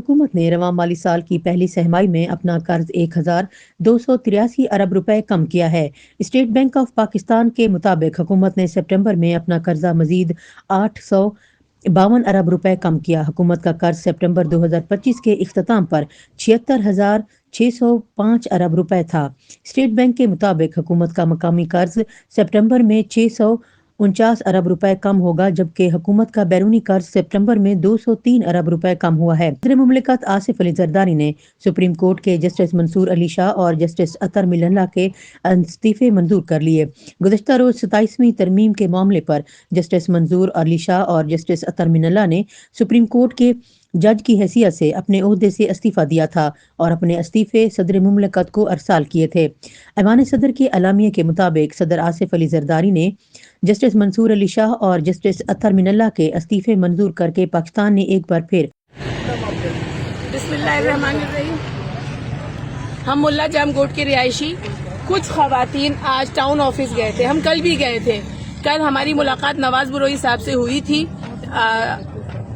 हुकूमत ने रवां माली साल की पहली सहमाई में अपना कर्ज 1283 अरब रुपए कम किया है। स्टेट बैंक ऑफ पाकिस्तान के मुताबिक हुकूमत ने सितंबर में अपना कर्जा मजीद 852 अरब रुपए कम किया। हुकूमत का कर्ज सितंबर 2025 के इख्तिताम पर 76,605 अरब रुपए था। स्टेट बैंक के मुताबिक हुकूमत का मकामी कर्ज सितंबर में 649 अरब रुपए कम होगा, जबकि हुकूमत का बैरूनी कर्ज सितंबर में 203 अरब रुपए कम हुआ है। सदर मुमलिकत आसिफ अली जरदारी ने सुप्रीम कोर्ट के जस्टिस मंसूर अली शाह और जस्टिस अतर मिलल्ला के इस्तीफे मंजूर कर लिए। गुज़श्ता रोज 27वीं तरमीम के मामले पर जस्टिस मंसूर अली शाह और जस्टिस अतर मिलल्ला ने सुप्रीम कोर्ट के जज की हैसियत से अपने ओहदे से इस्तीफा दिया था और अपने इस्तीफे सदर मुमलिकत को अरसाल किए थे। ऐवान सदर के अलामिया के मुताबिक सदर आसिफ अली जरदारी ने जस्टिस मंसूर अली शाह और जस्टिस अतर मिनल्ला के इस्तीफे मंजूर करके पाकिस्तान ने एक बार फिर बिस्मिल्लाहिर्रहमानिर्रहीम। हम मुल्ला जाम कोट के रिहायशी कुछ खवातीन आज टाउन ऑफिस गए थे। हम कल भी गए थे। कल हमारी मुलाकात नवाज बुरोई साहब से हुई थी।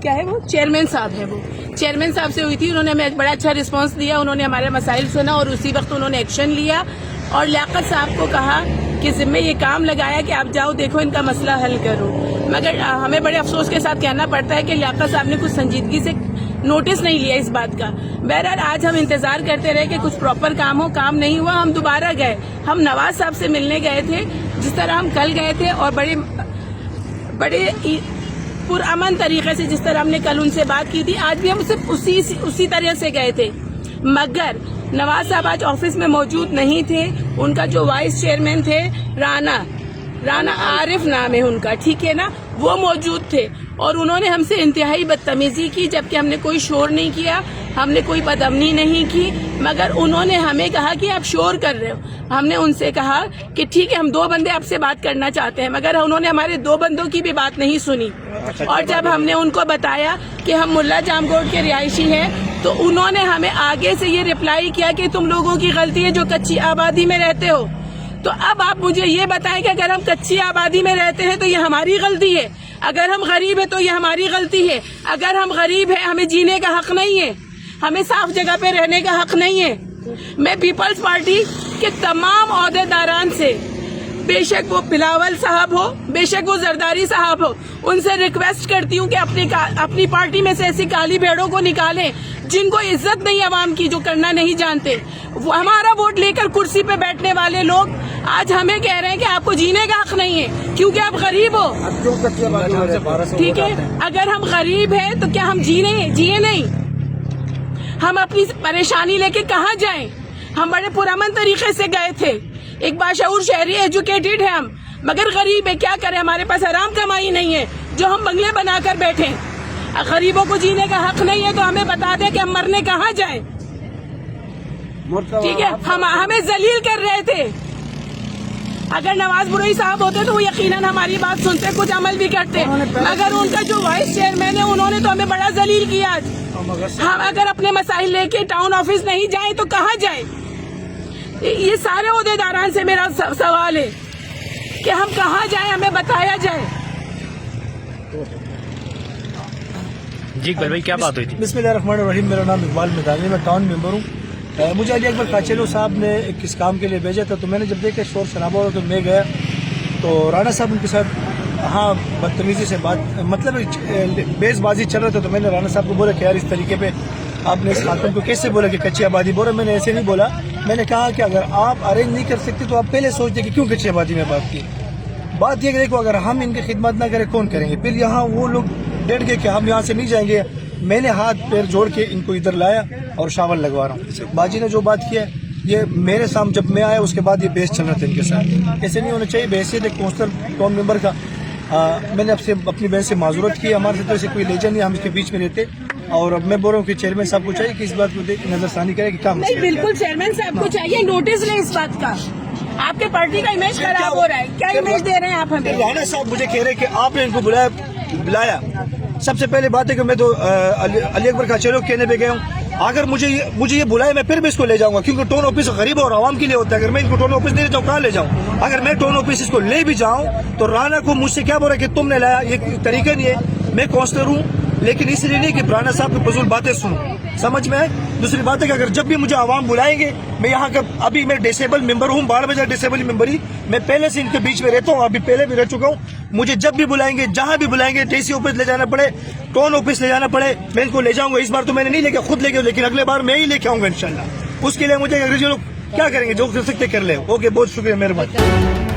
क्या है वो, चेयरमैन साहब है, वो चेयरमैन साहब से हुई थी। उन्होंने हमें बड़ा अच्छा रिस्पांस दिया। उन्होंने हमारे मसाइल सुना और उसी वक्त उन्होंने एक्शन लिया और लियाकत साहब को कहा कि जिम्मे ये काम लगाया कि आप जाओ देखो इनका मसला हल करो। मगर हमें बड़े अफसोस के साथ कहना पड़ता है कि लियाकत साहब ने कुछ संजीदगी से नोटिस नहीं लिया इस बात का। बहरहाल आज हम इंतजार करते रहे कि कुछ प्रॉपर काम हो, काम नहीं हुआ। हम दोबारा गए, हम नवाज साहब से मिलने गए थे जिस तरह हम कल गए थे और बड़े पुरअमन तरीके से जिस तरह हमने कल उनसे बात की थी, आज भी हम सिर्फ उसी तरह से गए थे। मगर नवाज साहब आज ऑफिस में मौजूद नहीं थे। उनका जो वाइस चेयरमैन थे राना आरिफ नाम है उनका, ठीक है ना, वो मौजूद थे और उन्होंने हमसे इंतहाई बदतमीजी की, जबकि हमने कोई शोर नहीं किया, हमने कोई बदअमनी नहीं की। मगर उन्होंने हमें कहा कि आप शोर कर रहे हो। हमने उनसे कहा कि ठीक है हम 2 बंदे आपसे बात करना चाहते हैं, मगर उन्होंने हमारे 2 बंदों की भी बात नहीं सुनी। और जब हमने उनको बताया कि हम मुल्ला जाम कोट के रिहायशी हैं, तो उन्होंने हमें आगे से ये रिप्लाई किया कि तुम लोगों की गलती है जो कच्ची आबादी में रहते हो। तो अब आप मुझे ये बताएं कि अगर हम कच्ची आबादी में रहते हैं तो ये हमारी गलती है, अगर हम गरीब है तो ये हमारी गलती है। अगर हम गरीब है हमें जीने का हक नहीं है, हमें साफ जगह पे रहने का हक नहीं है। मैं पीपल्स पार्टी के तमाम ओहदेदारान से, बेशक वो बिलावल साहब हो, बेशक वो जरदारी साहब हो, उनसे रिक्वेस्ट करती हूँ कि अपनी पार्टी में से ऐसी काली भेड़ों को निकालें जिनको इज्जत नहीं आवाम की, जो करना नहीं जानते। वो हमारा वोट लेकर कुर्सी पे बैठने वाले लोग आज हमें कह रहे हैं कि आपको जीने का हक नहीं है क्योंकि आप गरीब हो। ठीक है, अगर हम गरीब हैं तो क्या हम जिए नहीं? हम अपनी परेशानी लेके कहाँ जाएं? हम बड़े पुरअमन तरीके से गए थे। एक बाशऊर शहरी एजुकेटेड है हम, मगर गरीब है, क्या करें? हमारे पास हराम कमाई नहीं है जो हम बंगले बनाकर बैठे। गरीबों को जीने का हक नहीं है तो हमें बता दें कि हम मरने कहाँ जाएं। ठीक है, हम हमें जलील कर रहे थे। अगर नवाज बुरोई साहब होते तो वो यकीनन हमारी बात सुनते, कुछ अमल भी करते, मगर उनका जो वाइस चेयरमैन है उन्होंने तो हमें बड़ा जलील किया। हम अगर अपने मसाइल लेके टाउन ऑफिस नहीं जाएं तो कहाँ जाएं? ये सारे ओहदेदारान से मेरा सवाल है कि हम कहाँ जाएं, हमें बताया जाए। जी इकबाल भाई, क्या बात हुई थी? बिस्मिल्लाहिर्रहमानिर्रहीम। मेरा नाम इकबाल मेदानी, मैं टाउन मेंबर हूँ। मुझे अली अकबर काचेलो साहब ने किस काम के लिए भेजा था, तो मैंने जब देखा शोर शराबा हो तो मैं गया, तो राणा साहब उनके साथ हाँ बदतमीजी से बात, मतलब बेसबाजी चल रहा था। तो मैंने राणा साहब को बोला कि यार इस तरीके पे आपने इस खातून को कैसे बोला कि कच्ची आबादी? बोला मैंने ऐसे नहीं बोला। मैंने कहा कि अगर आप अरेंज नहीं कर सकते तो आप पहले सोचते कि क्यों कच्ची आबादी में बात की। बात यह कि देखो, अगर हम इनकी खिदमत ना करें कौन करेंगे? फिर यहाँ वो लोग डट गए कि हम यहाँ से नहीं जाएंगे। मैंने हाथ पैर जोड़ के इनको इधर लाया और शावल लगवा रहा हूँ। बाजी ने जो बात किया ये मेरे सामने, जब मैं आया उसके बाद ये बेस चल रहा था इनके साथ। ऐसे नहीं होना चाहिए। बहसियत एक काउंसलर टाउन मेंबर का मैंने अपनी बहन से माजूरत की। हमारे साथ ऐसे कोई लेजर नहीं, हम इसके बीच में रहते। और अब मैं बोल रहा हूँ कि चेयरमैन साहब को चाहिए कि इस बात को नजरसानी करे कि काम नहीं, बिल्कुल चेयरमैन साहब को चाहिए नोटिस लें इस बात का। आपके पार्टी का इमेज खराब हो रहा है। क्या इमेज दे रहे हैं आप हमें? राणा साहब मुझे कह रहे हैं कि आपने इनको बुलाया। सबसे पहले बात है कि मैं तो अली अकबर काचेलो कहने पे गया हूँ। अगर मुझे ये बुलाए मैं फिर भी इसको ले जाऊंगा, क्योंकि टोन ऑफिस गरीब और आवाम के लिए होता है। अगर मैं इनको टोन ऑफिस नहीं ले जाऊँ कहाँ ले जाऊँ? अगर मैं टोन ऑफिस इसको ले भी जाऊँ तो राणा को मुझसे क्या बोला कि तुमने लाया, ये तरीका नहीं है। मैं काउंसलर हूँ, لیکن اس لیے نہیں کہ برانا صاحب کی فضول باتیں سنوں. سمجھ میں ہے. دوسری بات ہے کہ اگر جب بھی مجھے عوام بلائیں گے, میں یہاں کا ابھی میں ڈسیبل ممبر ہوں, 12 بجے ڈسیبل ممبر ہی, میں پہلے سے ان کے بیچ میں رہتا ہوں, ابھی پہلے بھی رہ چکا ہوں. مجھے جب بھی بلائیں گے, جہاں بھی بلائیں گے, ڈی سی آفس لے جانا پڑے, ٹاؤن آفس لے جانا پڑے, میں ان کو لے جاؤں گا. اس بار تو میں نے نہیں لے کے خود لے کے, لیکن اگلے بار میں ہی لے کے آؤں گا انشاءاللہ. اس کے لیے مجھے انگریزی لوگ کیا کریں گے, جو کر سکتے کر لے. اوکے, بہت شکریہ, مہربانی.